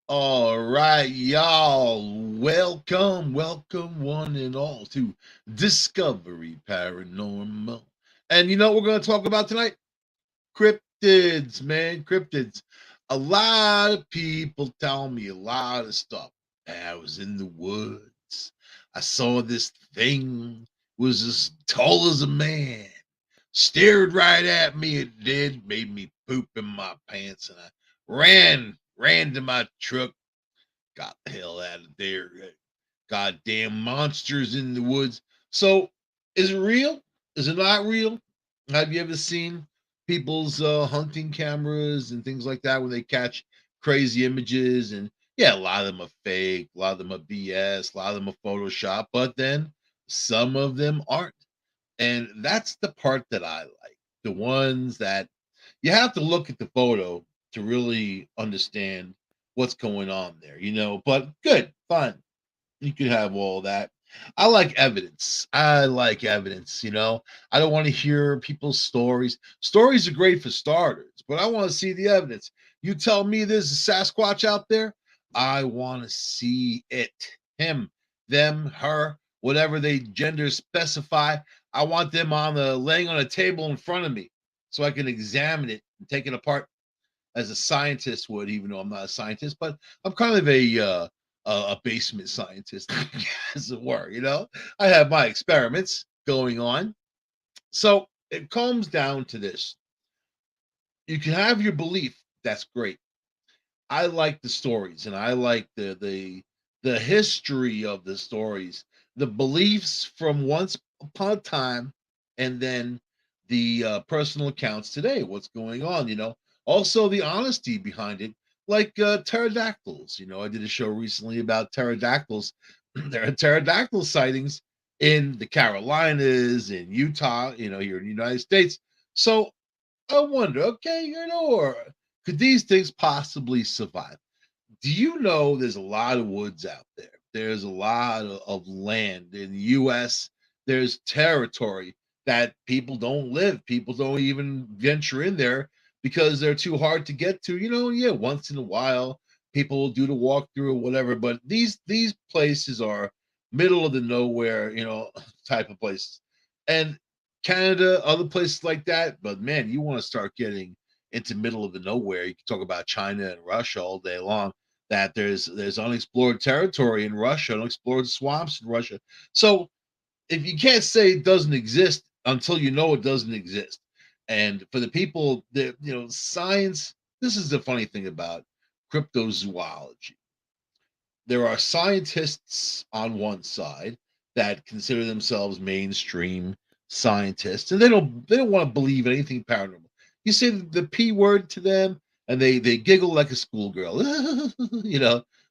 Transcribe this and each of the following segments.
All right, y'all. Welcome, one and all, to Discovery Paranormal. And you know what we're going to talk about tonight? Cryptids, man. Cryptids. A lot of people tell me a lot of stuff. I was in the woods. I saw this thing. It was as tall as a man. Stared right at me. It did. Made me poop in my pants. And I ran to my truck. Got the hell out of there. Goddamn monsters in the woods. So, is it real? Is it not real? Have you ever seen people's hunting cameras and things like that when they catch crazy images? And yeah, a lot of them are fake, a lot of them are BS, a lot of them are Photoshop, but then some of them aren't. And that's the part that I like. The ones that you have to look at the photo to really understand what's going on there, but good, fun. You could have all that. I like evidence. I like evidence. I don't want to hear people's stories. Stories are great for starters, but I want to see the evidence. You tell me there's a Sasquatch out there, I want to see it. Him, them, her, whatever they gender specify. I want them on the laying on a table in front of me so I can examine it and take it apart as a scientist would, even though I'm not a scientist, but I'm kind of a basement scientist, as it were. I have my experiments going on. So it comes down to this: you can have your belief. That's great. I like the stories, and I like the history of the stories, the beliefs from once upon a time, and then the personal accounts today. What's going on? Also the honesty behind it, like pterodactyls. I did a show recently about pterodactyls. There are pterodactyl sightings in the Carolinas, in Utah. Here in the United States. So I wonder, okay, or could these things possibly survive? Do you know there's a lot of woods out there? There's a lot of land in the US. There's territory that people don't live. People don't even venture in there because they're too hard to get to. Yeah, once in a while people will do the walkthrough or whatever, but these places are middle of the nowhere, type of places. And Canada, other places like that, but man, you want to start getting into middle of the nowhere. You can talk about China and Russia all day long, that there's unexplored territory in Russia, unexplored swamps in Russia. So if you can't say it doesn't exist until you know it doesn't exist. And for the people that science, this is the funny thing about cryptozoology. There are scientists on one side that consider themselves mainstream scientists, and they don't want to believe anything paranormal. You say the P word to them, and they giggle like a schoolgirl,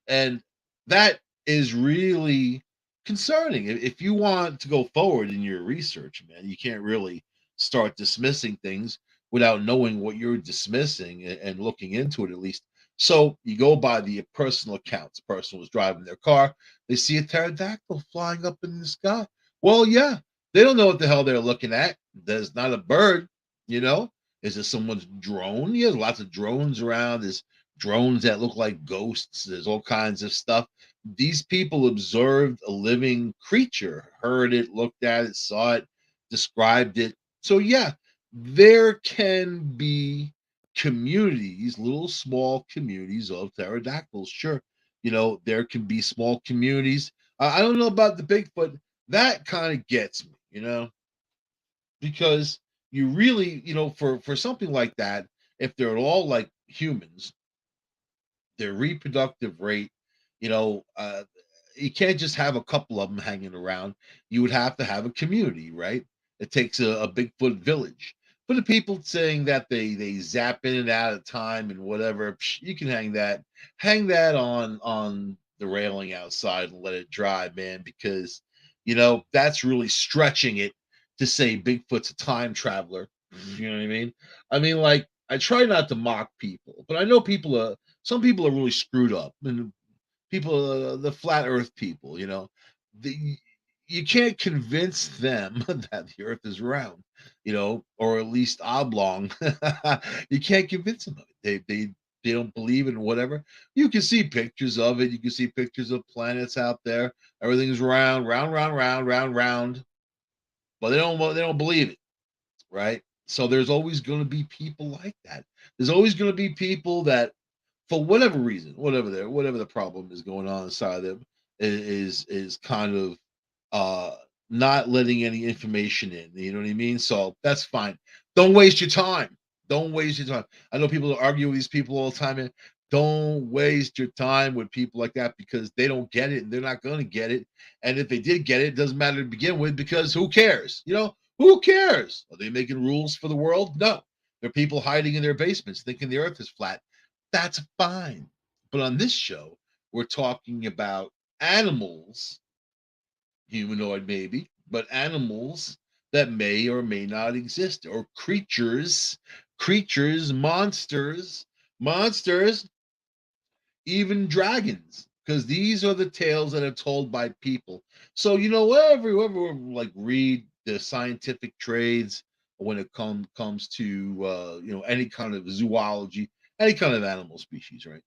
and that is really concerning. If you want to go forward in your research, man, you can't really start dismissing things without knowing what you're dismissing and looking into it at least. So you go by the personal accounts. Person was driving their car, they see a pterodactyl flying up in the sky. Well, yeah, they don't know what the hell they're looking at. There's not a bird, you know. Is it someone's drone? Yeah, there's lots of drones around. There's drones that look like ghosts. There's all kinds of stuff. These people observed a living creature, heard it, looked at it, saw it, described it. So yeah, there can be communities, little small communities of pterodactyls. Sure, there can be small communities. I don't know about the Bigfoot. That kind of gets me, because you really, for something like that, if they're all like humans, their reproductive rate, you know, uh, you can't just have a couple of them hanging around. You would have to have a community, right? It takes a Bigfoot village. For the people saying that they zap in and out of time and whatever, you can hang that on the railing outside and let it dry, man, because that's really stretching it to say Bigfoot's a time traveler. You know what I mean? I mean, like, I try not to mock people, but I know some people are really screwed up, and people, the flat Earth people, the, you can't convince them that the Earth is round, or at least oblong. You can't convince them of it. They they don't believe in whatever. You can see pictures of it. You can see pictures of planets out there. Everything's round, round, round, round, round, round. But they don't believe it, right? So there's always going to be people like that. There's always going to be people that, for whatever reason, whatever the problem is going on inside of them, is kind of uh not letting any information in. You know what I mean? So that's fine. Don't waste your time. Don't waste your time. I know people argue with these people all the time, and don't waste your time with people like that because they don't get it and they're not going to get it. And if they did get it, it doesn't matter to begin with because who cares? Who cares? Are they making rules for the world? No. There are people hiding in their basements thinking the earth is flat. That's fine. But on this show, we're talking about animals, humanoid maybe, but animals that may or may not exist, or creatures, monsters, even dragons, because these are the tales that are told by people. So whoever like read the scientific trades when it comes to any kind of zoology, any kind of animal species, right?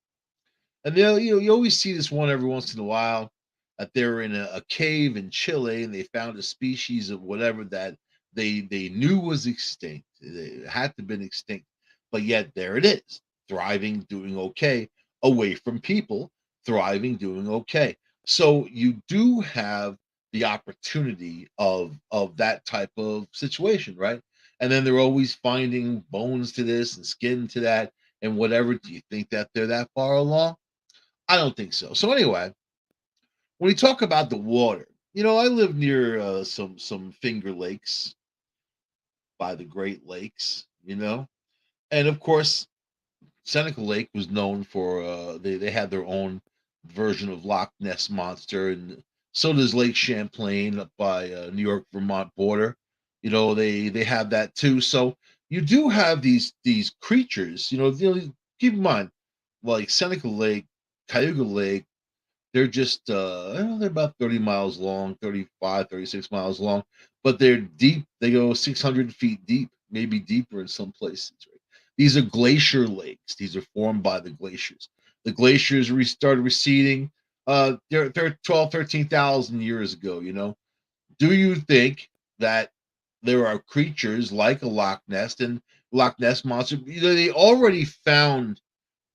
And you always see this one every once in a while that they're in a cave in Chile and they found a species of whatever that they knew was extinct. It had to have been extinct, but yet there it is, thriving, doing okay, away from people, thriving, doing okay. So you do have the opportunity of that type of situation, right? And then they're always finding bones to this and skin to that and whatever. Do you think that they're that far along? I don't think so. So anyway, when you talk about the water, I live near some Finger Lakes by the Great Lakes, and of course Seneca Lake was known for they had their own version of Loch Ness monster, and so does Lake Champlain up by New York Vermont border. They have that too. So you do have these creatures. Keep in mind, like Seneca Lake, Cayuga Lake. They're just they're about 30 miles long, 35, 36 miles long, but they're deep. They go 600 feet deep, maybe deeper in some places. Right? These are glacier lakes. These are formed by the glaciers. The glaciers started receding. They're 12, 13,000 years ago. Do you think that there are creatures like a Loch Ness and Loch Ness monster? They already found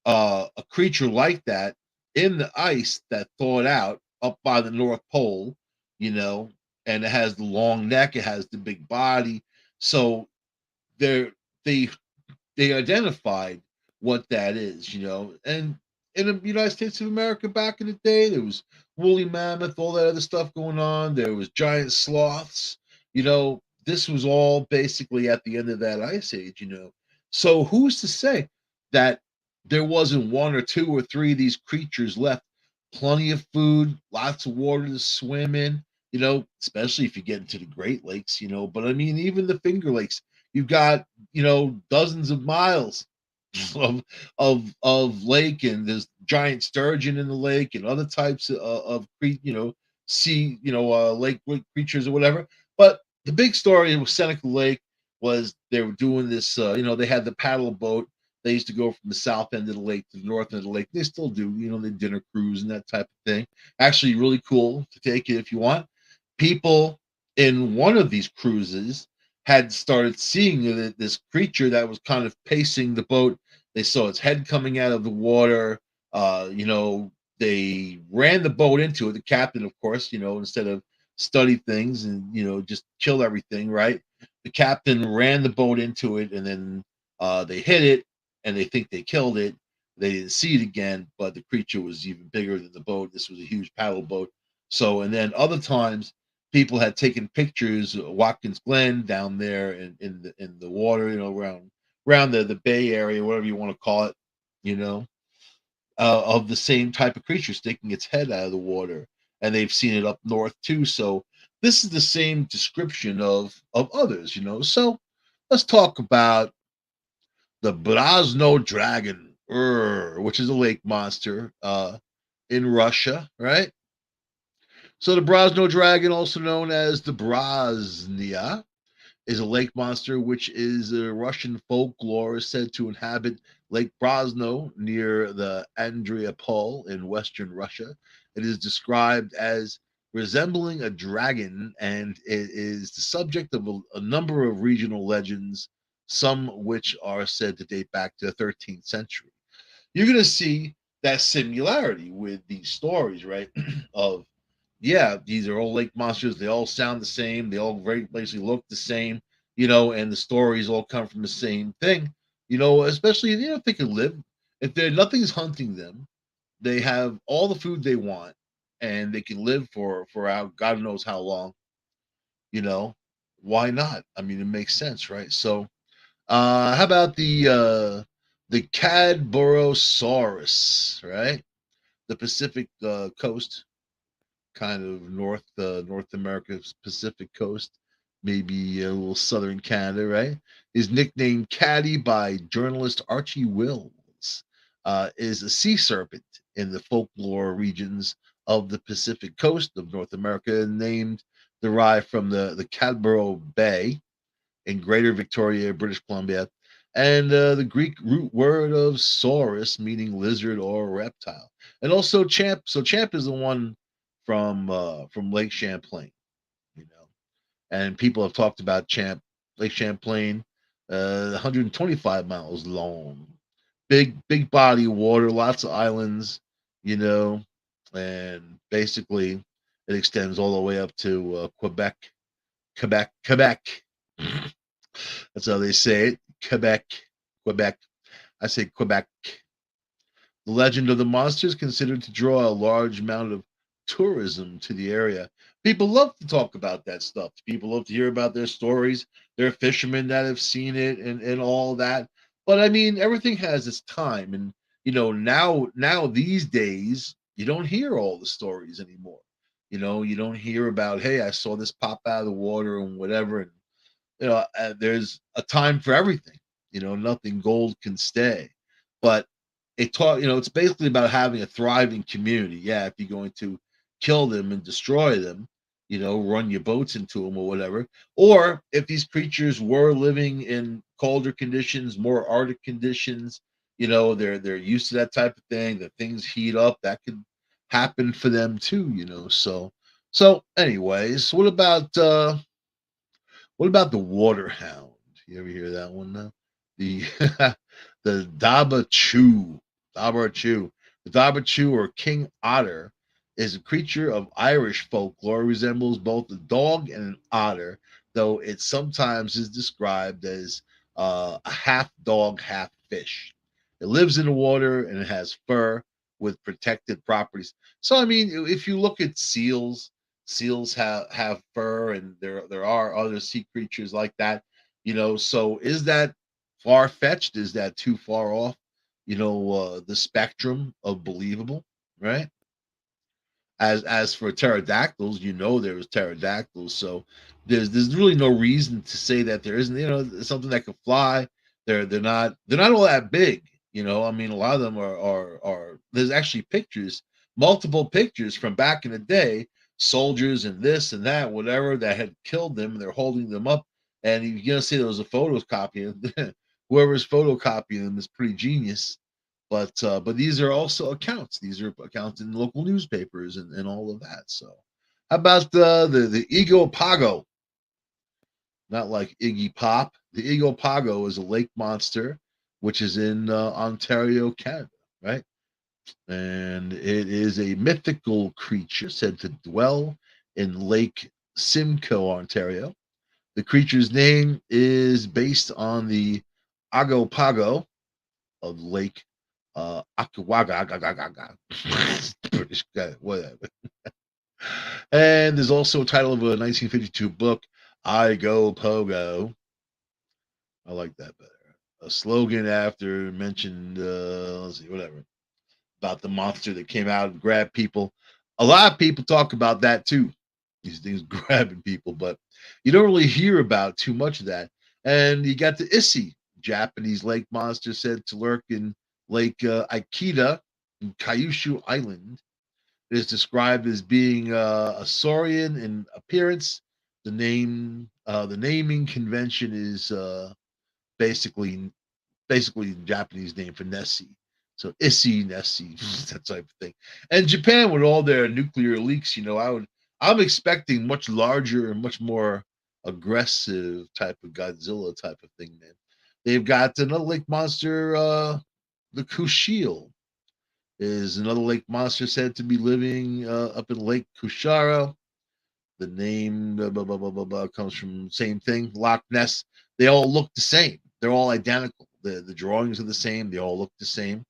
a creature like that in the ice that thawed out up by the North Pole, you know, and it has the long neck, it has the big body. So they're they they identified what that is, and in the United States of America back in the day, there was woolly mammoth, all that other stuff going on. There was giant sloths. This was all basically at the end of that ice age. So who's to say that there wasn't one or two or three of these creatures left? Plenty of food, lots of water to swim in, especially if you get into the Great Lakes. But I mean, even the Finger Lakes, you've got dozens of miles of lake, and there's giant sturgeon in the lake and other types of sea lake creatures or whatever. But the big story with Seneca Lake was they were doing this. They had the paddle boat. They used to go from the south end of the lake to the north end of the lake. They still do, the dinner cruise and that type of thing. Actually, really cool to take it if you want. People in one of these cruises had started seeing this creature that was kind of pacing the boat. They saw its head coming out of the water. They ran the boat into it. The captain, of course, instead of study things and just kill everything, right? The captain ran the boat into it, and then they hit it, and they think they killed it. They didn't see it again, but the creature was even bigger than the boat. This was a huge paddle boat. So, and then other times, people had taken pictures of Watkins Glen down there in the water, around the Bay Area, whatever you want to call it, you know, of the same type of creature sticking its head out of the water, and they've seen it up north too. So this is the same description of others. So let's talk about the Brazno dragon, which is a lake monster in Russia, right? So the Brazno dragon, also known as the Braznia, is a lake monster which is a Russian folklore, is said to inhabit Lake Brosno near the Andreapol in western Russia. It is described as resembling a dragon, and it is the subject of a number of regional legends, some which are said to date back to the 13th century. You're going to see that similarity with these stories, right? Of, yeah, these are all lake monsters. They all sound the same. They all very basically look the same, and the stories all come from the same thing, especially, if they can live, if they're nothing's hunting them, they have all the food they want, and they can live for God knows how long, you know, why not? I mean, it makes sense, right? So, how about the Cadborosaurus, right? The Pacific coast, kind of North America's Pacific coast, maybe a little southern Canada, right? Is nicknamed Caddy by journalist Archie Wills. Is a sea serpent in the folklore regions of the Pacific coast of North America, named derived from the Cadboro Bay in Greater Victoria, British Columbia, and the Greek root word of saurus, meaning lizard or reptile, and also champ. So champ is the one from Lake Champlain, you know, and people have talked about Lake Champlain, 125 miles long, big body of water, lots of islands, you know, and basically it extends all the way up to Quebec. That's how they say it. Quebec. I say Quebec. The legend of the monster is considered to draw a large amount of tourism to the area. People love to talk about that stuff. People love to hear about their stories. There are fishermen that have seen it and all that. But I mean, everything has its time. And now these days, you don't hear all the stories anymore. You don't hear about, hey, I saw this pop out of the water and whatever. And there's a time for everything. Nothing gold can stay. But it's basically about having a thriving community. Yeah, if you're going to kill them and destroy them, run your boats into them or whatever, or if these creatures were living in colder conditions, more arctic conditions, they're used to that type of thing. That things heat up, that could happen for them too. So anyways, what about the water hound? You ever hear that one now? The the Daba Chew. Daba Chew. The Daba Chew or King Otter is a creature of Irish folklore, resembles both a dog and an otter, though it sometimes is described as a half dog, half fish. It lives in the water and it has fur with protected properties. So I mean, if you look at seals, seals have fur, and there are other sea creatures like that. So is that far fetched? Is that too far off? The spectrum of believable, right? As for pterodactyls, there was pterodactyls, so there's really no reason to say that there isn't. Something that could fly. They're not all that big. I mean, a lot of them are. There's actually pictures, multiple pictures from back in the day, soldiers and this and that, whatever, that had killed them, and they're holding them up, and you're gonna see there was a photocopy. Whoever's photocopying them is pretty genius. But these are also accounts. These are accounts in local newspapers and all of that. So how about the Ego Pago? Not like Iggy Pop. The Ego Pago is a lake monster, which is in Ontario, Canada, right? And it is a mythical creature said to dwell in Lake Simcoe, Ontario. The creature's name is based on the Agopago of Lake Akawaga. British guy, whatever. And there's also a title of a 1952 book, I Go Pogo. I like that better. A slogan after mentioned, let's see, whatever, about the monster that came out and grabbed people. A lot of people talk about that too, these things grabbing people, but you don't really hear about too much of that. And you got the Issy, Japanese lake monster said to lurk in Lake Ikeda in Kyushu Island. It is described as being a saurian in appearance. The naming convention is basically basically the Japanese name for Nessie. So Issy, Nessie, that type of thing. And Japan, with all their nuclear leaks, I'm expecting much larger and much more aggressive type of Godzilla type of thing, man. They've got another lake monster, the Kushiel is another lake monster said to be living up in Lake Kushara. The name comes from the same thing, Loch Ness. They all look the same. They're all identical. The drawings are the same. They all look the same.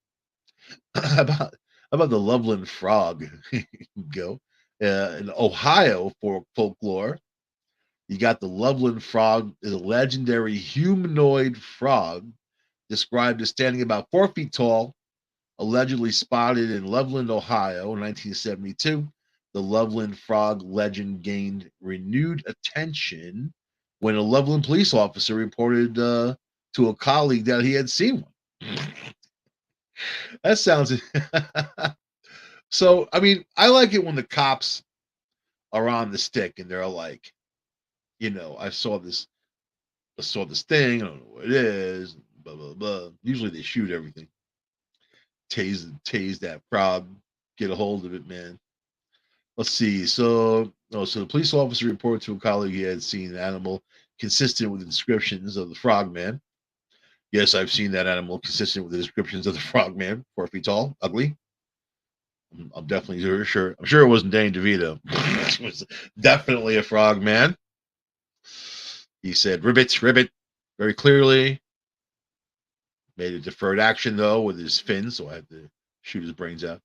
How about the Loveland frog? Go in Ohio for folklore. You got the Loveland frog, is a legendary humanoid frog described as standing about 4 feet tall, allegedly spotted in Loveland, Ohio, in 1972. The Loveland frog legend gained renewed attention when a Loveland police officer reported to a colleague that he had seen one. That sounds. So, I mean, I like it when the cops are on the stick and they're like, I saw this thing, I don't know what it is, blah blah blah. Usually they shoot everything, tase that frog, get a hold of it, man. Let's see. So the police officer reported to a colleague he had seen an animal consistent with the descriptions of the frogman. Yes, I've seen that animal consistent with the descriptions of the frogman, 4 feet tall, ugly. I'm definitely sure. I'm sure it wasn't Danny DeVito. It was definitely a frogman. He said, "Ribbit, ribbit," very clearly. Made a deferred action though with his fin, so I had to shoot his brains out.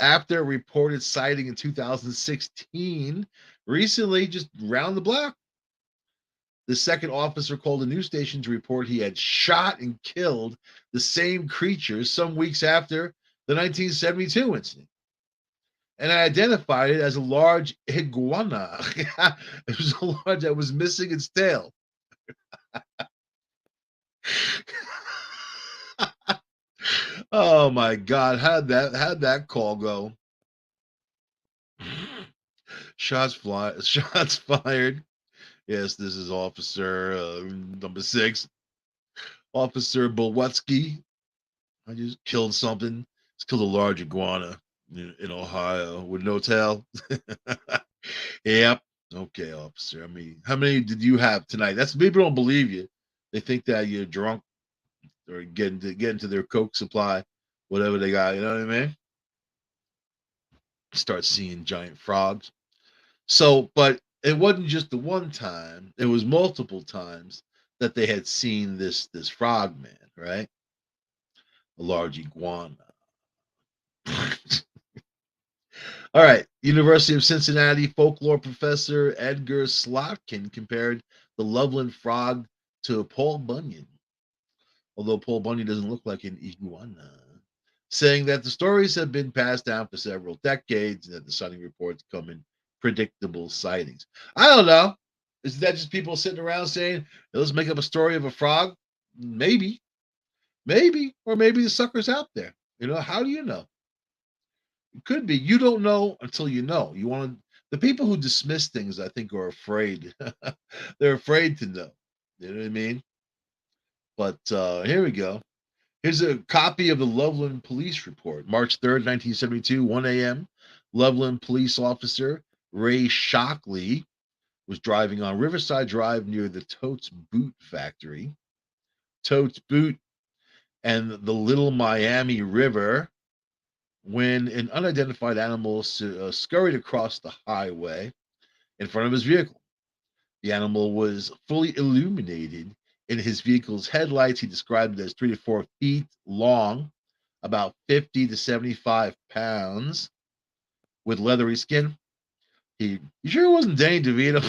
After a reported sighting in 2016, recently, just round the block, the second officer called a news station to report he had shot and killed the same creature some weeks after the 1972 incident, and I identified it as a large iguana. It was a large that was missing its tail. Oh my God! How'd that call go? Shots fly. Shots fired. Yes, this is Officer number 6, Officer Bolwetsky. I just killed something. Just killed a large iguana in Ohio with no tail. Yep. Okay, officer. I mean, how many did you have tonight? That's people don't believe you. They think that you're drunk or get into their coke supply, whatever they got. You know what I mean? Start seeing giant frogs. So, but it wasn't just the one time; it was multiple times that they had seen this frogman, right? A large iguana. All right. University of Cincinnati folklore professor Edgar Slotkin compared the Loveland frog to Paul Bunyan, although Paul Bunyan doesn't look like an iguana, saying that the stories have been passed down for several decades and that the sighting reports come in predictable sightings. I don't know. Is that just people sitting around saying, let's make up a story of a frog? Maybe, maybe, or maybe the sucker's out there. How do you know? It could be. You don't know until you know. You want to. The people who dismiss things, I think, are afraid. They're afraid to know. You know what I mean? But here we go. Here's a copy of the Loveland Police Report, March 3rd, 1972, 1 a.m. Loveland police officer Ray Shockley was driving on Riverside Drive near the Totes Boot factory. Totes Boot and the Little Miami River when an unidentified animal scurried across the highway in front of his vehicle. The animal was fully illuminated in his vehicle's headlights. He described it as 3 to 4 feet long, about 50 to 75 pounds, with leathery skin. You sure it wasn't Danny DeVito?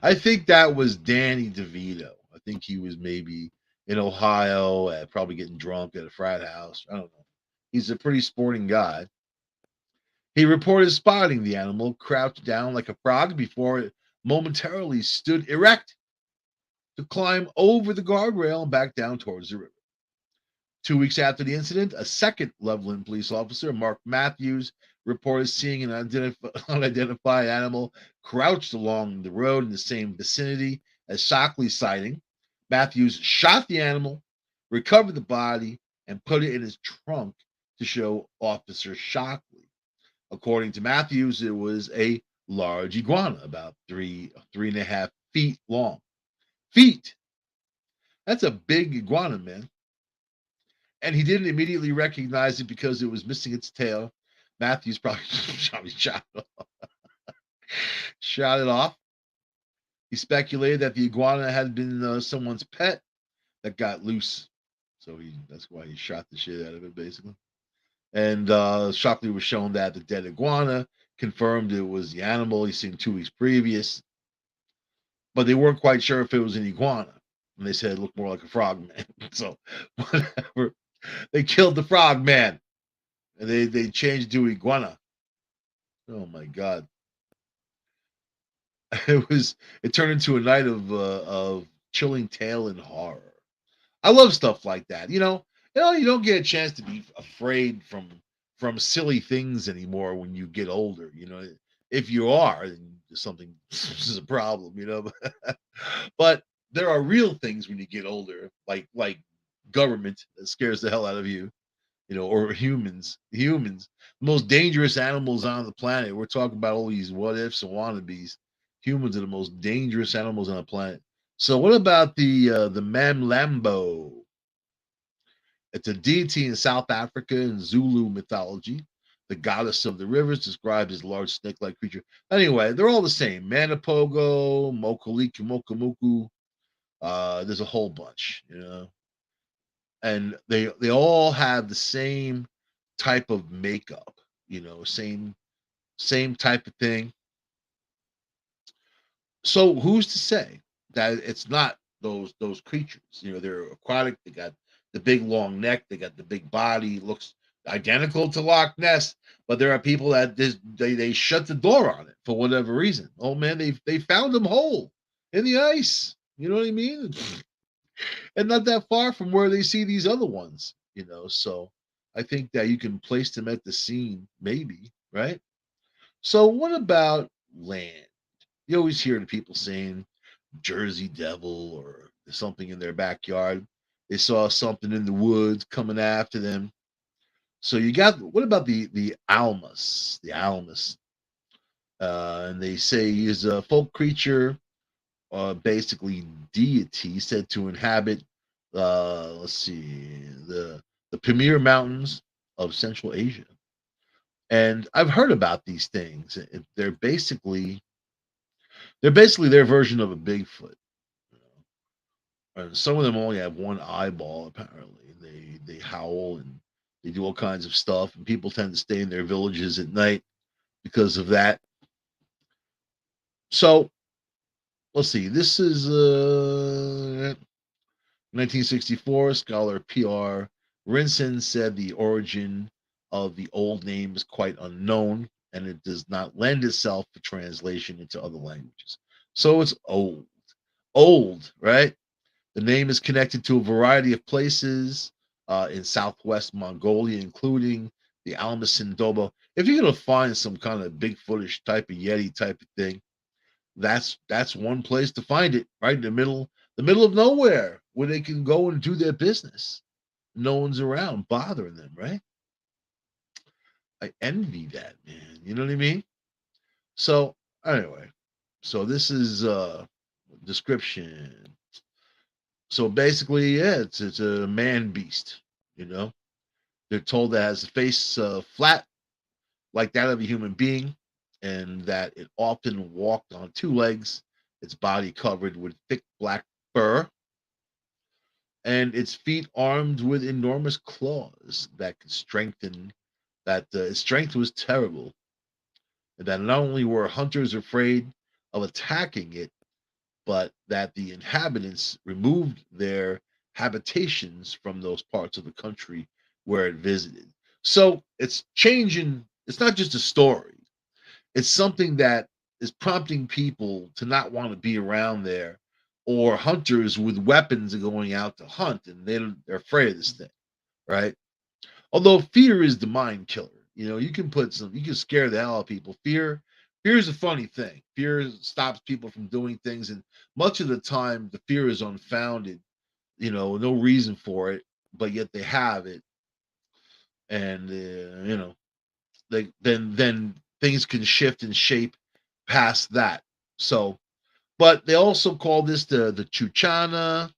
I think that was Danny DeVito. I think he was maybe in Ohio, probably getting drunk at a frat house. I don't know. He's a pretty sporting guy. He reported spotting the animal crouched down like a frog before it momentarily stood erect to climb over the guardrail and back down towards the river. 2 weeks after the incident, a second Loveland police officer, Mark Matthews, reported seeing an unidentified animal crouched along the road in the same vicinity as Shockley's sighting, Matthews shot the animal, recovered the body, and put it in his trunk to show Officer Shockley. According to Matthews, it was a large iguana, about 3.5 feet long. Feet. That's a big iguana, man. And he didn't immediately recognize it because it was missing its tail. Matthews probably shot it off. He speculated that the iguana had been someone's pet that got loose. So that's why he shot the shit out of it, basically. And Shockley was shown that the dead iguana confirmed it was the animal he'd seen 2 weeks previous, but they weren't quite sure if it was an iguana. And they said it looked more like a frogman. So whatever. They killed the frogman. And they changed to iguana. Oh my god. It turned into a night of chilling tale and horror. I love stuff like that. You don't get a chance to be afraid from silly things anymore when you get older. If you are, then something this is a problem. But there are real things when you get older, like government that scares the hell out of you. Or humans. Humans, the most dangerous animals on the planet. We're talking about all these what ifs and wannabes. Humans are the most dangerous animals on the planet. So what about the Mamlambo? It's a deity in South Africa in Zulu mythology. The goddess of the rivers, described as a large snake-like creature. Anyway, they're all the same. Manipogo, Mokaliki, Mokamuku. There's a whole bunch, and they all have the same type of makeup, same type of thing. So who's to say that it's not those creatures? They're aquatic. They got the big long neck. They got the big body. Looks identical to Loch Ness, but there are people that they shut the door on it for whatever reason. Oh man, they found them whole in the ice. You know what I mean? And not that far from where they see these other ones. So I think that you can place them at the scene, maybe, right? So what about land? You always hear the people saying Jersey Devil or something in their backyard. They saw something in the woods coming after them. So you got what about the Almas? The Almas, and they say he's a folk creature, basically deity said to inhabit. Let's see the Pamir Mountains of Central Asia, and I've heard about these things. They're basically their version of a Bigfoot. And some of them only have one eyeball. Apparently, they howl and they do all kinds of stuff, and people tend to stay in their villages at night because of that. So let's see. This is 1964. Scholar P.R. Rinson said the origin of the old name is quite unknown, and it does not lend itself to translation into other languages. So it's old, right? The name is connected to a variety of places in southwest Mongolia, including the Almasin Dobo. If you're gonna find some kind of Bigfootish type of Yeti type of thing, that's one place to find it, right in the middle of nowhere, where they can go and do their business. No one's around bothering them, right? I envy that, man. You know what I mean? So anyway, so this is description. So basically, yeah, it's a man beast. You know, they're told that it has a face flat like that of a human being, and that it often walked on two legs, its body covered with thick black fur, and its feet armed with enormous claws that could strengthen. That its strength was terrible, and that not only were hunters afraid of attacking it, but that the inhabitants removed their habitations from those parts of the country where it visited. So it's changing. It's not just a story. It's something that is prompting people to not want to be around there, or hunters with weapons are going out to hunt and they're afraid of this thing, right? Although fear is the mind killer. You can scare the hell out of people. Fear Here's the funny thing: fear stops people from doing things, and much of the time, the fear is unfounded. No reason for it, but yet they have it, and then things can shift and shape past that. So, but they also call this the Chuchana.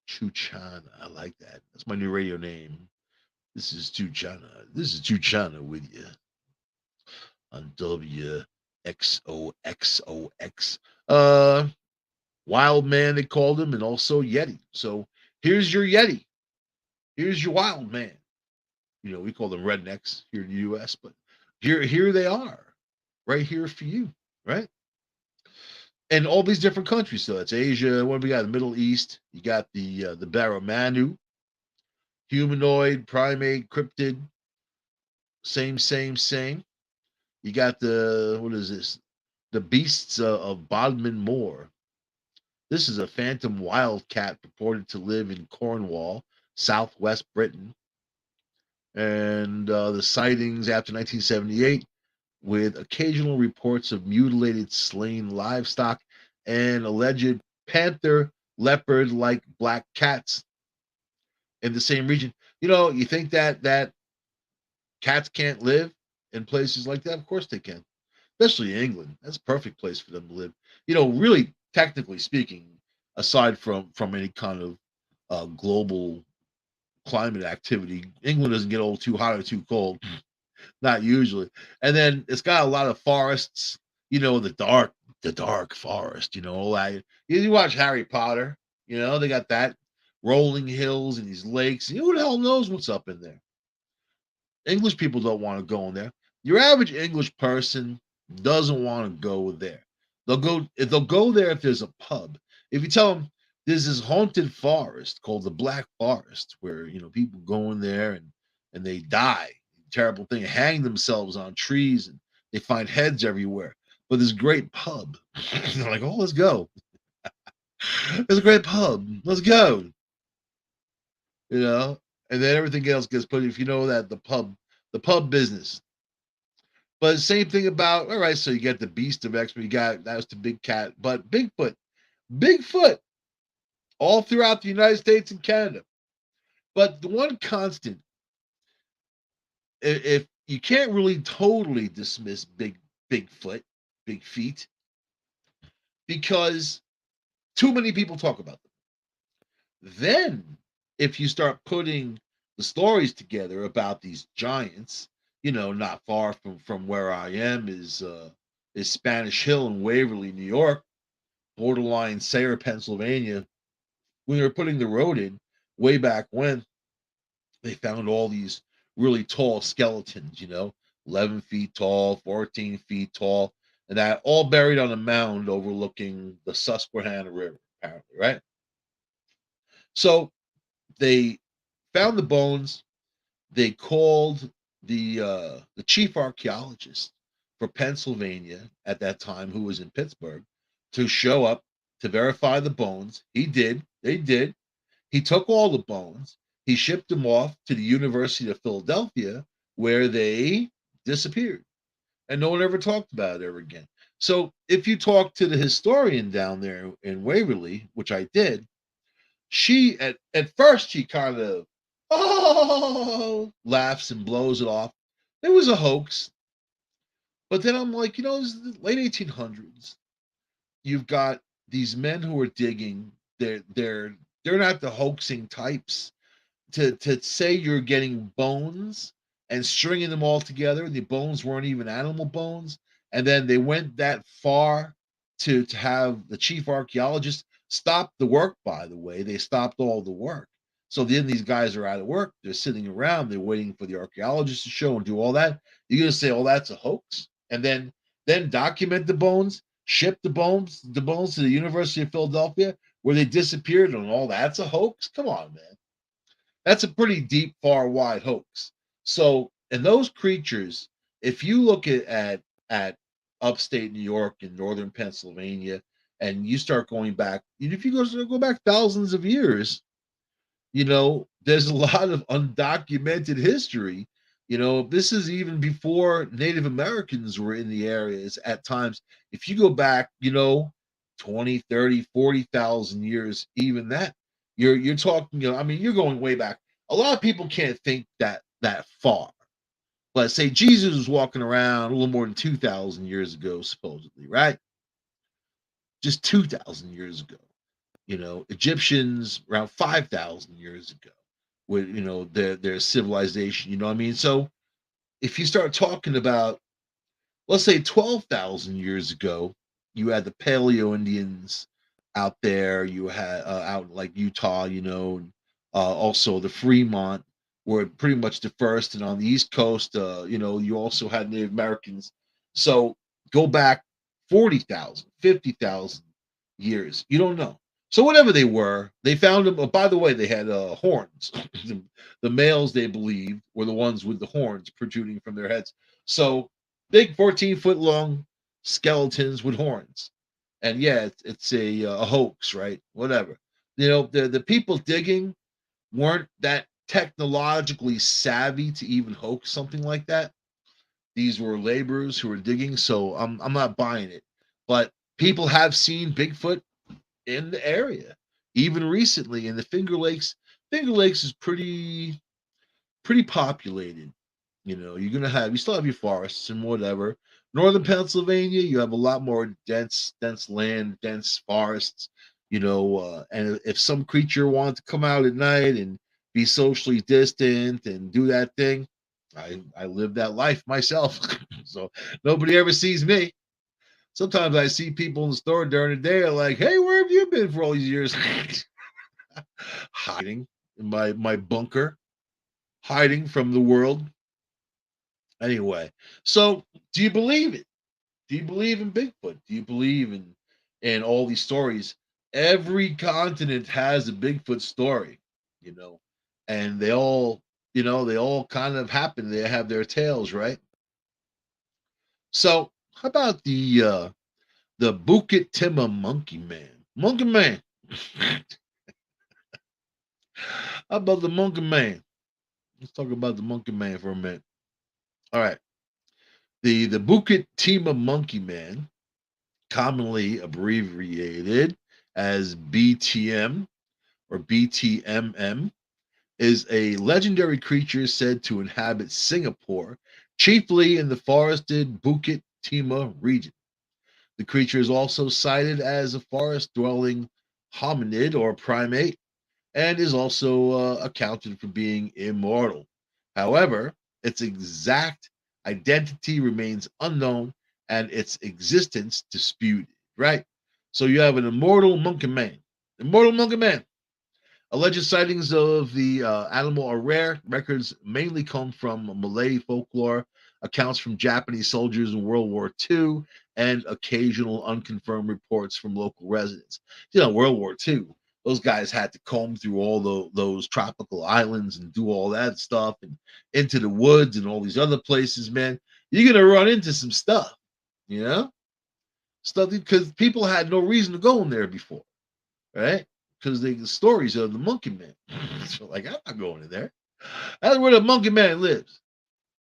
Chuchana, I like that. That's my new radio name. This is Chuchana. This is Chuchana with you on WXOXOX. Wild man, they called him, and also Yeti. So here's your Yeti. Here's your wild man. We call them rednecks here in the U.S., but here they are, right here for you, right? And all these different countries. So it's Asia. What do we got? The Middle East. You got the Barramanu, humanoid, primate, cryptid. Same. You got what is this? The beasts of Bodmin Moor. This is a phantom wildcat purported to live in Cornwall, southwest Britain. And the sightings after 1978, with occasional reports of mutilated, slain livestock and alleged panther, leopard like black cats in the same region. You think that cats can't live in places like that? Of course they can, especially England. That's a perfect place for them to live. Really, technically speaking, aside from any kind of global climate activity, England doesn't get old too hot or too cold. Not usually. And then it's got a lot of forests, the dark forest, like you watch Harry Potter, they got that rolling hills and these lakes. Who the hell knows what's up in there? English people don't want to go in there. Your average English person doesn't want to go there. They'll go there if there's a pub. If you tell them there's this haunted forest called the Black Forest, where people go in there and they die. Terrible thing, hang themselves on trees, and they find heads everywhere. But this great pub, they're like, oh, let's go. There's a great pub. Let's go. You know, and then everything else gets put. If you know that the pub business. But same thing about, all right. So you got the Beast of X, but you got that was the big cat, but Bigfoot, all throughout the United States and Canada. But the one constant, if you can't really totally dismiss Bigfoot, big feet, because too many people talk about them. Then, if you start putting the stories together about these giants, not far from where I am is Spanish Hill in Waverly, New York, borderline Sayre, Pennsylvania. When they were putting the road in way back when, they found all these really tall skeletons, 11 feet tall, 14 feet tall, and that all buried on a mound overlooking the Susquehanna River, apparently, right? So they found the bones. They called the chief archaeologist for Pennsylvania at that time, who was in Pittsburgh, to show up to verify the bones. He did. They did. He took all the bones. He shipped them off to the University of Philadelphia, where they disappeared, and no one ever talked about it ever again. So if you talk to the historian down there in Waverly, which I did, she at first she kind of laughs and blows it off. It was a hoax. But then I'm like, it's the late 1800s. You've got these men who are digging. They're not the hoaxing types. To say you're getting bones and stringing them all together, the bones weren't even animal bones, and then they went that far to have the chief archaeologist stop the work. By the way, they stopped all the work. So then these guys are out of work. They're sitting around. They're waiting for the archaeologist to show and do all that. You're gonna say, "Oh, that's a hoax," and then document the bones, ship the bones to the University of Philadelphia, where they disappeared, and all that's a hoax. Come on, man. That's a pretty deep, far, wide hoax. So, and those creatures, if you look at upstate New York and northern Pennsylvania, and you start going back, if you go back thousands of years, there's a lot of undocumented history This is even before Native Americans were in the areas at times. If you go back, 20, 30, 40,000 years, even that, you're talking, I mean, you're going way back. A lot of people can't think that far. But say Jesus was walking around a little more than 2,000 years ago, supposedly, right? Just 2,000 years ago. Egyptians around 5,000 years ago with, their civilization, you know what I mean? So if you start talking about, let's say 12,000 years ago, you had the Paleo Indians out there, you had out like Utah, and also the Fremont were pretty much the first, and on the East Coast, you also had Native Americans. So go back 40,000, 50,000 years. You don't know. So whatever they were, they found them. Oh, by the way, they had horns. The males, they believed, were the ones with the horns protruding from their heads. So big 14-foot long skeletons with horns. And yeah, it's a hoax, right? Whatever. The people digging weren't that technologically savvy to even hoax something like that. These were laborers who were digging, so I'm not buying it. But people have seen Bigfoot in the area, even recently in the Finger Lakes. Finger Lakes is pretty populated. You still have your forests and whatever. Northern Pennsylvania, you have a lot more dense land, dense forests. And if some creature wanted to come out at night and be socially distant and do that thing, I live that life myself, so nobody ever sees me. Sometimes I see people in the store during the day, like, "Hey, where have you been for all these years?" Hiding in my bunker, hiding from the world. Anyway, so do you believe it? Do you believe in Bigfoot? Do you believe in all these stories? Every continent has a Bigfoot story, you know, and they all kind of happen. They have their tales, right? So how about the Bukit Timah Monkey Man? Monkey Man. How about the Monkey Man? Let's talk about the Monkey Man for a minute. All right. The Bukit Timah Monkey Man, commonly abbreviated as BTM or BTMM, is a legendary creature said to inhabit Singapore, chiefly in the forested Bukit Timah region. The creature is also cited as a forest dwelling hominid or primate and is also accounted for being immortal. However, its exact identity remains unknown and its existence disputed, right? So you have an immortal monkey man. Immortal monkey man. Alleged sightings of the animal are rare. Records mainly come from Malay folklore, accounts from Japanese soldiers in World War II, and occasional unconfirmed reports from local residents. World War II, those guys had to comb through all those tropical islands and do all that stuff and into the woods and all these other places, man. You're going to run into some stuff, you know? Stuff because people had no reason to go in there before, right? Because the stories of the monkey man. So like, I'm not going in there. That's where the monkey man lives.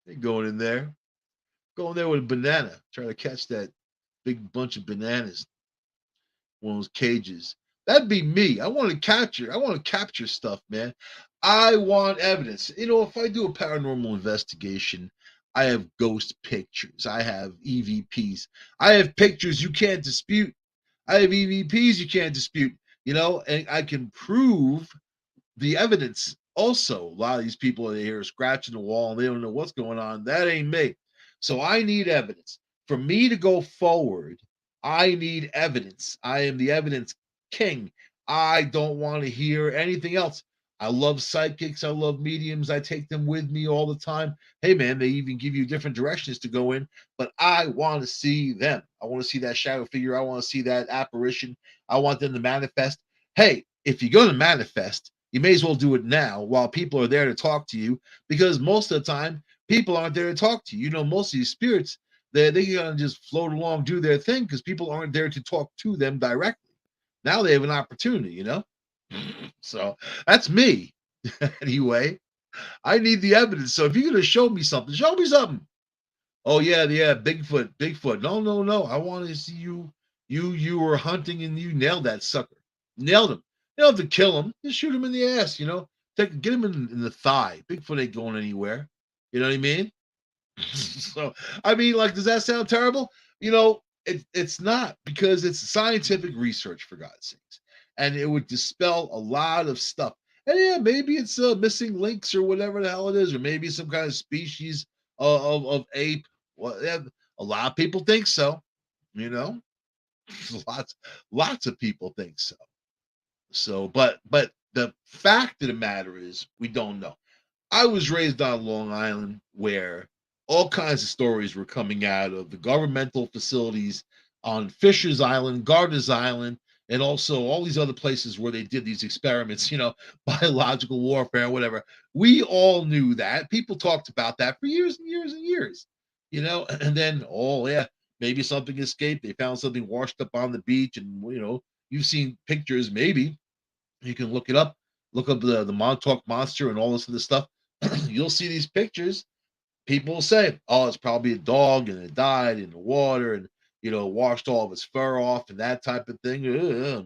They going in there, going there with a banana, trying to catch that big bunch of bananas, one of those cages. That'd be me. I want to capture stuff, man. I want evidence. If I do a paranormal investigation, I have ghost pictures. I have EVPs. I have pictures you can't dispute. I have EVPs you can't dispute. And I can prove the evidence. Also, a lot of these people are here scratching the wall and they don't know what's going on. That ain't me. So I need evidence. For me to go forward, I need evidence. I am the evidence king. I don't want to hear anything else. I love psychics. I love mediums. I take them with me all the time. Hey, man, they even give you different directions to go in, but I want to see them. I want to see that shadow figure. I want to see that apparition. I want them to manifest. Hey, if you're going to manifest, you may as well do it now while people are there to talk to you, because most of the time people aren't there to talk to you. Most of these spirits, they gonna just float along, do their thing because people aren't there to talk to them directly. Now they have an opportunity. So that's me. Anyway, I need the evidence. So if you're gonna show me something, show me something. Oh yeah, yeah, Bigfoot, Bigfoot. No, no, no. I want to see you. You were hunting and you nailed that sucker. Nailed him. You don't have to kill him. Just shoot him in the ass. Get him in the thigh. Bigfoot ain't going anywhere. You know what I mean? So I mean, like, does that sound terrible? It's not, because it's scientific research, for God's sakes, and it would dispel a lot of stuff. And yeah, maybe it's missing links or whatever the hell it is, or maybe some kind of species of ape. Well, yeah, a lot of people think so. You know, lots of people think so. So, but the fact of the matter is, we don't know. I was raised on Long Island, where all kinds of stories were coming out of the governmental facilities on Fisher's Island, Gardner's Island, and also all these other places where they did these experiments, biological warfare, or whatever. We all knew that. People talked about that for years and years and years, and then, oh, yeah, maybe something escaped. They found something washed up on the beach, and, you've seen pictures, maybe. You can look it up, look up the Montauk Monster and all this other stuff. You'll see these pictures. People say, "Oh, it's probably a dog and it died in the water and washed all of its fur off and that type of thing."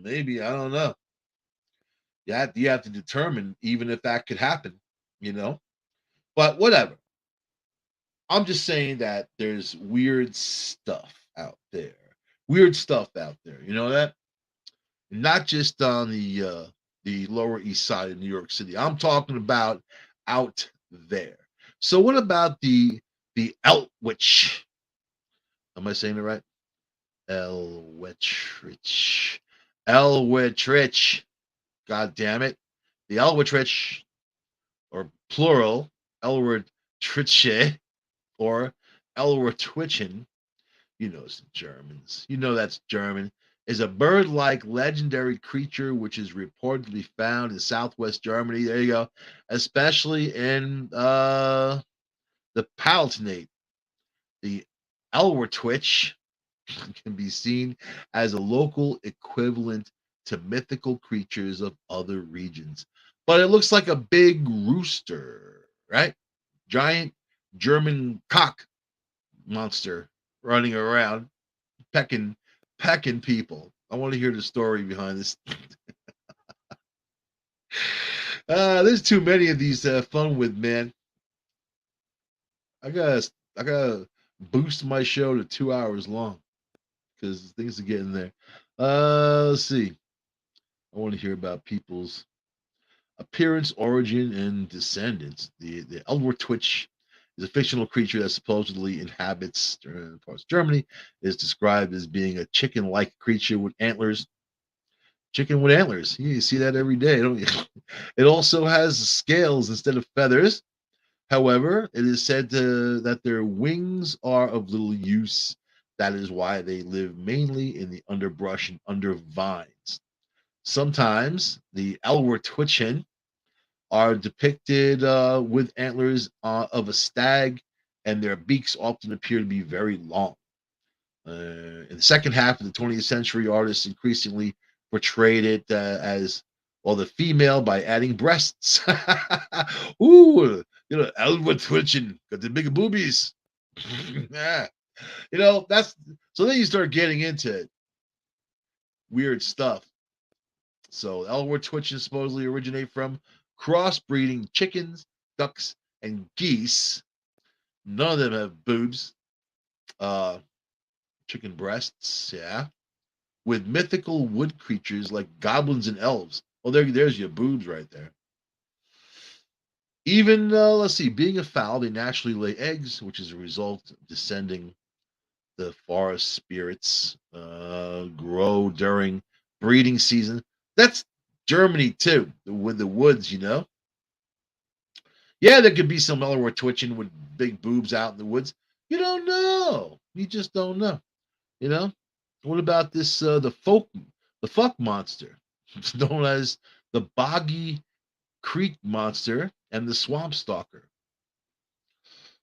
Maybe, I don't know. You have to determine even if that could happen, you know. But whatever. I'm just saying that there's weird stuff out there. Weird stuff out there. You know that? Not just on the Lower East Side of New York City. I'm talking about out there. So what about the Elwich? Am I saying it right? Elwich. Elwich. God damn it. The Elwich, or plural, Elwich, or Elwitwichen, some Germans. That's German, is a bird-like legendary creature which is reportedly found in southwest Germany. There you go. Especially in the Palatinate. The Elwitwich can be seen as a local equivalent to mythical creatures of other regions. But it looks like a big rooster, right? Giant German cock monster running around pecking pecking people. I want to hear the story behind this. There's too many of these to have fun with, man. I gotta boost my show to 2 hours long because things are getting there. Let's see. I want to hear about people's appearance, origin, and descendants. The Elwer Twitch is a fictional creature that supposedly inhabits parts of Germany. It is described as being a chicken-like creature with antlers. Chicken with antlers. You see that every day, don't you? It also has scales instead of feathers. However, it is said that their wings are of little use. That is why they live mainly in the underbrush and under vines. Sometimes the Elwertwichen are depicted with antlers of a stag, and their beaks often appear to be very long. In the second half of the 20th century, artists increasingly portrayed it as, well, the female by adding breasts. Ooh, Elwood twitching, got the big boobies. Yeah. That's so then you start getting into weird stuff. So Elwood twitching supposedly originate from crossbreeding chickens, ducks, and geese. None of them have boobs. Uh, Chicken breasts, yeah, with mythical wood creatures like goblins and elves. Well, there's your boobs right there. Even, let's see, being a fowl, they naturally lay eggs, which is a result of descending the forest spirits, grow during breeding season. That's Germany too, with the woods. Yeah, there could be some Elwer twitching with big boobs out in the woods. You don't know. You just don't know. You know, what about this? The fuck monster, it's known as the Boggy Creek monster and the Swamp Stalker.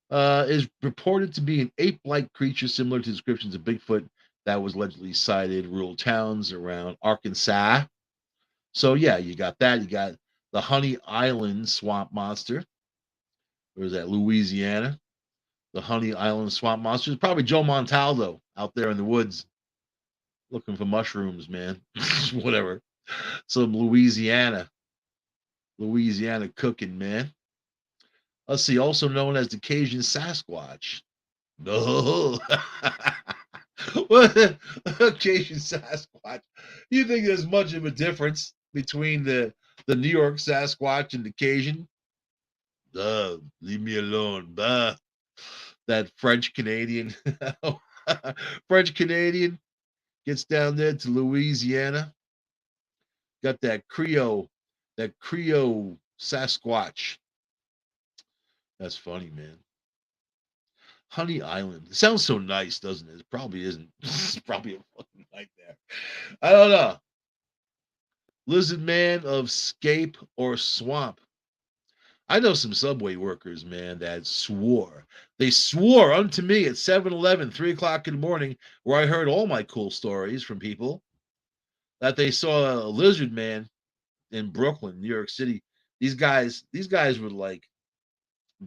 Is reported to be an ape-like creature similar to descriptions of Bigfoot that was allegedly sighted in rural towns around Arkansas. So yeah, you got that. You got the Honey Island swamp monster. Or is that Louisiana? The Honey Island swamp monsters. Probably Joe Montaldo out there in the woods looking for mushrooms, man. Whatever. Some Louisiana cooking, man. Let's see, also known as the Cajun Sasquatch. No. What? Cajun Sasquatch. You think there's much of a difference between the New York Sasquatch and the Cajun? Leave me alone. That French Canadian. French Canadian gets down there to Louisiana. Got that Creole Sasquatch. That's funny, man. Honey Island. It sounds so nice, doesn't it? It probably isn't. It's probably a fucking nightmare. I don't know. Lizard man of scape or swamp. I know some subway workers, man, that swore. They swore unto me at 7-Eleven, 3 o'clock in the morning, where I heard all my cool stories from people, that they saw a lizard man in Brooklyn, New York City. These guys would like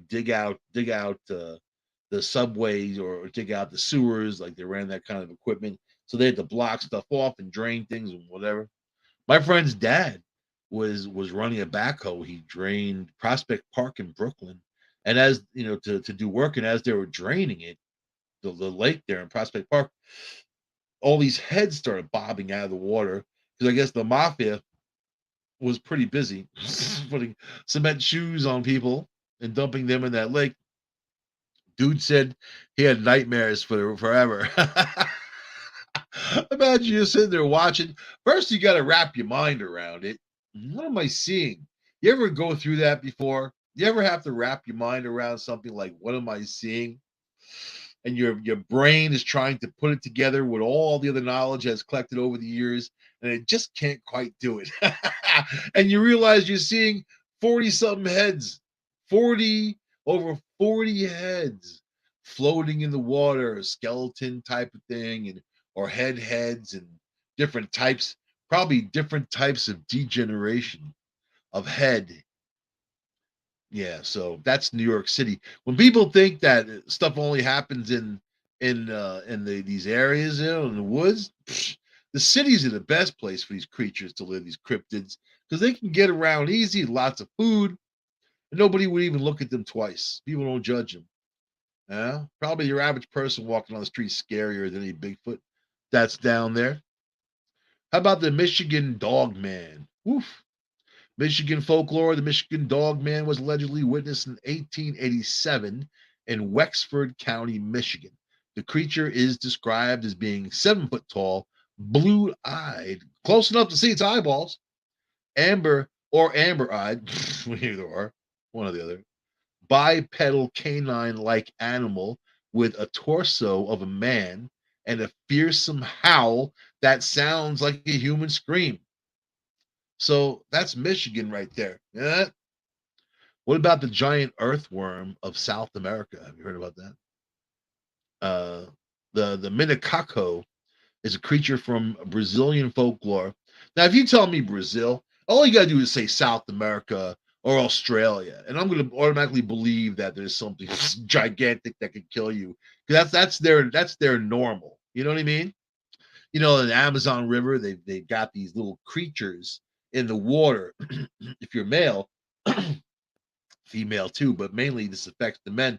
dig out the subways or dig out the sewers, like they ran that kind of equipment. So they had to block stuff off and drain things and whatever. My friend's dad was running a backhoe. He drained Prospect Park in Brooklyn, and as you know, to do work, and as they were draining it, the lake there in Prospect Park, all these heads started bobbing out of the water because I guess the mafia was pretty busy putting cement shoes on people and dumping them in that lake. Dude said he had nightmares for forever. Imagine you're sitting there watching. First, you got to wrap your mind around it. What am I seeing? You ever go through that before? You ever have to wrap your mind around something like, what am I seeing? And your brain is trying to put it together with all the other knowledge that's collected over the years, and it just can't quite do it. And you realize you're seeing 40 something heads, 40 over 40 heads floating in the water, skeleton type of thing, and or heads and different types, probably different types of degeneration of head. Yeah, so that's New York City. When people think that stuff only happens in these areas, you know, in the woods, the cities are the best place for these creatures to live, these cryptids, because they can get around easy, lots of food, and nobody would even look at them twice. People don't judge them. Yeah, probably your average person walking on the street scarier than any Bigfoot that's down there. How about the Michigan Dog Man? Woof. Michigan folklore, the Michigan Dog Man was allegedly witnessed in 1887 in Wexford County, Michigan. The creature is described as being 7 foot tall, blue eyed, close enough to see its eyeballs, amber eyed, either or, one or the other, bipedal canine like animal with a torso of a man and a fearsome howl that sounds like a human scream. So that's Michigan right there. Yeah. What about the giant earthworm of South America? Have you heard about that? Uh, the Minicaco is a creature from Brazilian folklore. Now, if you tell me Brazil, all you gotta do is say South America or Australia, and I'm gonna automatically believe that there's something gigantic that could kill you. Because that's their normal. You know what I mean? You know, in the Amazon River, they've got these little creatures in the water. If you're male, female too, but mainly this affects the men.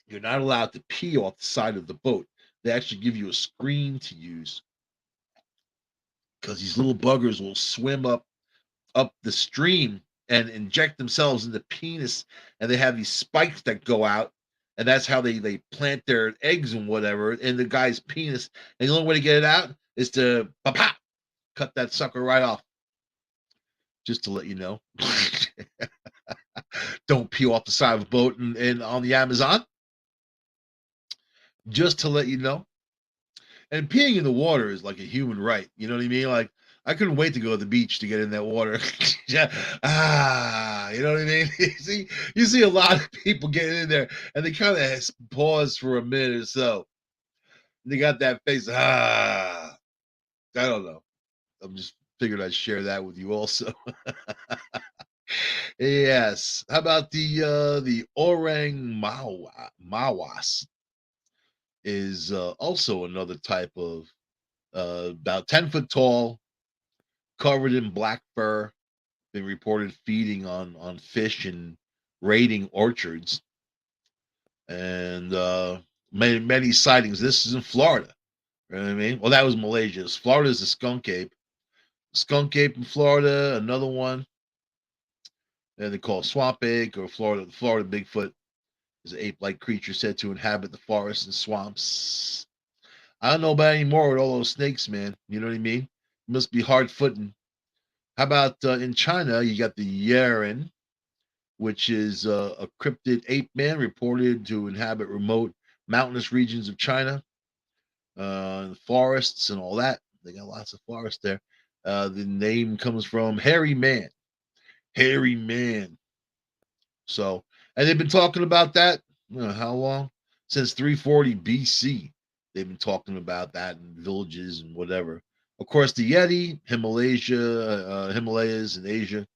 You're not allowed to pee off the side of the boat. They actually give you a screen to use because these little buggers will swim up the stream and inject themselves in the penis, and they have these spikes that go out, and that's how they plant their eggs and whatever in the guy's penis. And the only way to get it out is to pop, cut that sucker right off. Just to let you know. Don't pee off the side of a boat and on the Amazon. Just to let you know. And peeing in the water is like a human right. You know what I mean? Like I couldn't wait to go to the beach to get in that water. Yeah. You know what I mean? You see a lot of people getting in there and they kind of pause for a minute or so. They got that face. I don't know. I'm just figured I'd share that with you also. Yes. How about the orang mawas is also another type of about 10 foot tall, covered in black fur, been reported feeding on fish and raiding orchards, and many sightings. This is in Florida. You know what I mean? Well, that was Malaysia. Florida is the skunk ape in Florida. Another one, and they call it swamp ape or Florida Bigfoot is an ape-like creature said to inhabit the forests and swamps. I don't know about anymore with all those snakes, man. You know what I mean? It must be hard footing. How about in China? You got the Yeren, which is a cryptid ape man reported to inhabit remote mountainous regions of China, forests and all that. They got lots of forests there. The name comes from hairy man. Hairy man. So, and they've been talking about that. How long? Since 340 BC. They've been talking about that in villages and whatever. Of course, the Yeti, Himalayas in Asia.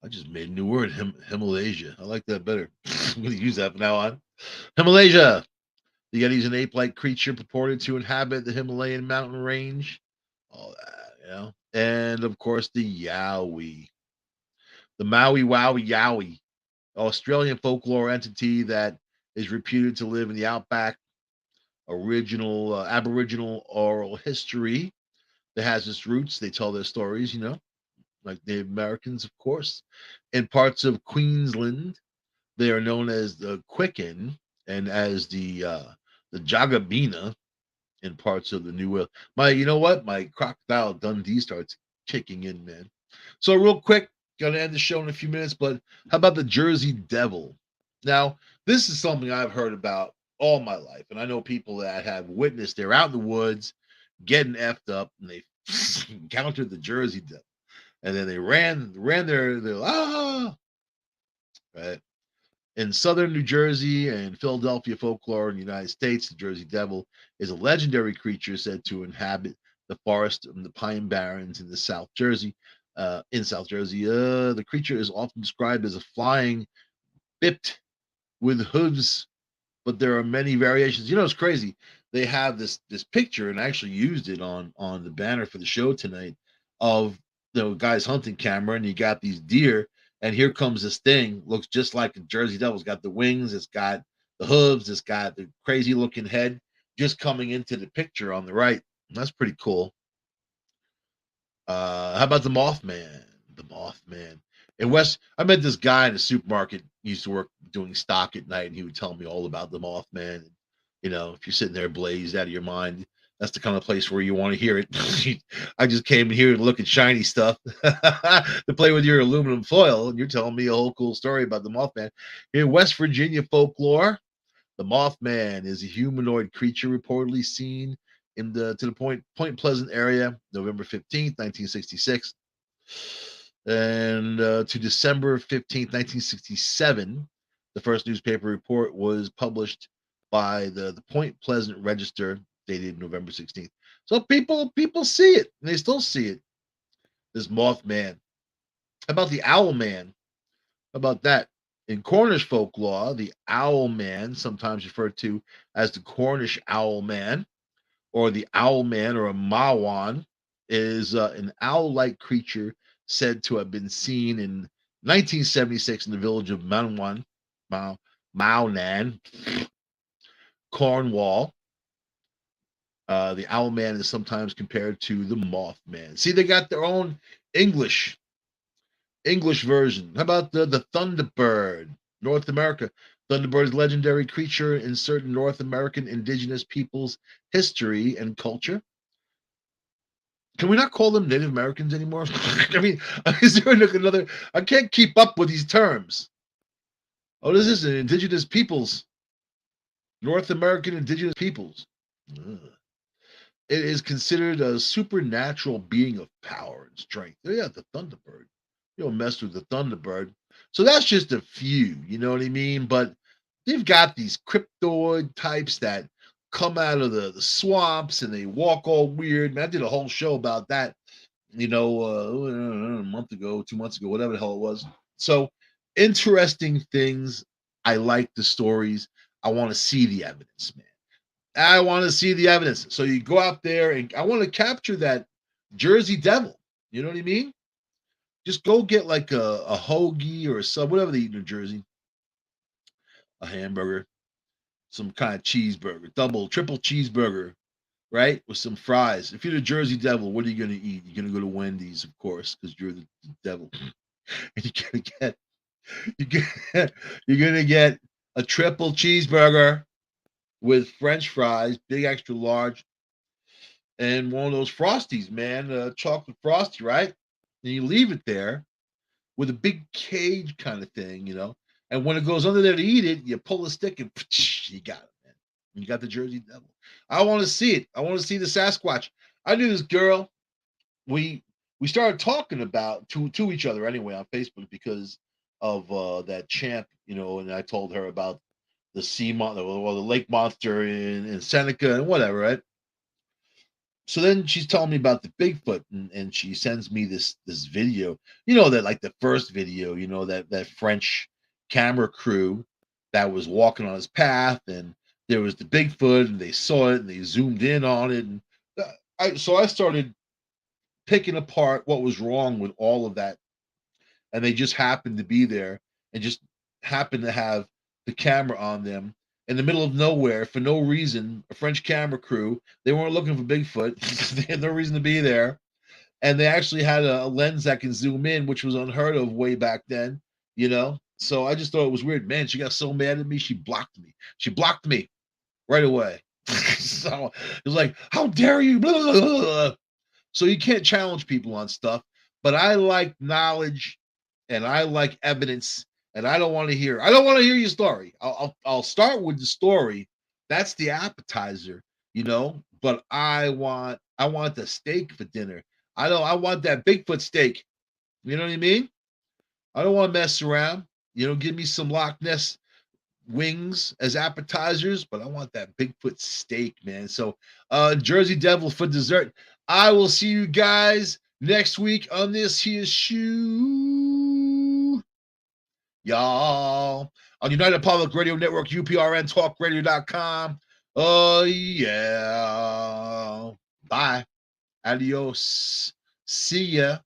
I just made a new word, Himalaya. I like that better. I'm going to use that from now on. Himalaya. The Yeti is an ape-like creature purported to inhabit the Himalayan mountain range. All that. And of course, the Yowie. The Maui Wowie Yowie, Australian folklore entity that is reputed to live in the outback, Aboriginal oral history that has its roots. They tell their stories, like Native Americans, of course. In parts of Queensland, they are known as the Quicken and as the Jagabina in parts of the New World. You know what? My Crocodile Dundee starts kicking in, man. So real quick, gonna end the show in a few minutes, but how about the Jersey Devil? Now, this is something I've heard about all my life, and I know people that have witnessed they're out in the woods getting effed up and they encountered the Jersey Devil. And then they ran their right. In southern New Jersey and Philadelphia folklore in the United States, the Jersey Devil is a legendary creature said to inhabit the forest and the pine barrens in the South Jersey. The creature is often described as a flying bipped with hooves, but there are many variations. It's crazy. They have this picture, and I actually used it on the banner for the show tonight of the guy's hunting camera, and you got these deer, and here comes this thing, looks just like a Jersey Devil. It's got the wings, it's got the hooves, it's got the crazy looking head just coming into the picture on the right. That's pretty cool. How about the Mothman? The Mothman. I met this guy in a supermarket. He used to work doing stock at night, and he would tell me all about the Mothman. If you're sitting there blazed out of your mind, that's the kind of place where you want to hear it. I just came in here to look at shiny stuff to play with your aluminum foil, and you're telling me a whole cool story about the Mothman. In West Virginia folklore, the Mothman is a humanoid creature reportedly seen to the Point Pleasant area, November 15th, 1966, and to December 15th, 1967. The first newspaper report was published by the Point Pleasant Register, dated November 16th. So people see it, and they still see it. This Mothman. How about the Owlman? How about that? In Cornish folklore, the Owlman, sometimes referred to as the Cornish Owlman, or the Owlman or a Mawnan, is an owl-like creature said to have been seen in 1976 in the village of Mawnan, Cornwall. The Owlman is sometimes compared to the Mothman. See, they got their own English version. How about the Thunderbird? North America. Thunderbird is a legendary creature in certain North American indigenous peoples' history and culture. Can we not call them Native Americans anymore? I mean, is there another? I can't keep up with these terms. Oh, this is an indigenous peoples, North American indigenous peoples. Ugh. It is considered a supernatural being of power and strength. Yeah, the Thunderbird. You don't mess with the Thunderbird. So that's just a few, you know what I mean? But they've got these cryptoid types that come out of the swamps and they walk all weird. Man, I did a whole show about that a month ago, 2 months ago, whatever the hell it was. So interesting things. I like the stories. I want to see the evidence, man. I want to see the evidence. So you go out there and I want to capture that Jersey Devil. You know what I mean? Just go get like a hoagie or a sub, whatever they eat in New Jersey, a hamburger, some kind of cheeseburger, double, triple cheeseburger, right? With some fries. If you're the Jersey Devil, what are you going to eat? You're going to go to Wendy's, of course, because you're the devil. And you get, you're going to get a triple cheeseburger with French fries, big extra large, and one of those frosties, man, chocolate frosty, right? And you leave it there with a big cage kind of thing, And when it goes under there to eat it, you pull the stick and you got it, man. You got the Jersey Devil. I want to see it. I want to see the Sasquatch. I knew this girl. We started talking about to each other anyway on Facebook because of that champ, and I told her about the sea monster or the lake monster in Seneca and whatever, right? So then she's telling me about the Bigfoot, and she sends me this video. That like the first video, that French camera crew that was walking on his path, and there was the Bigfoot, and they saw it, and they zoomed in on it, and I started picking apart what was wrong with all of that, and they just happened to be there, and just happened to have the camera on them in the middle of nowhere for no reason. A French camera crew. They weren't looking for Bigfoot. They had no reason to be there, and they actually had a lens that can zoom in, which was unheard of way back then. So I just thought it was weird. Man, she got so mad at me, she blocked me. She blocked me right away. So it was like, how dare you? Blah, blah, blah, blah. So you can't challenge people on stuff, but I like knowledge and I like evidence, and I don't want to hear. I don't want to hear your story. I'll start with the story. That's the appetizer, But I want the steak for dinner. I want that Bigfoot steak. You know what I mean? I don't want to mess around. Give me some Loch Ness wings as appetizers, but I want that Bigfoot steak, man. So Jersey Devil for dessert. I will see you guys next week on this here shoe. Y'all. On United Public Radio Network, UPRN talkradio.com. Oh yeah. Bye. Adios. See ya.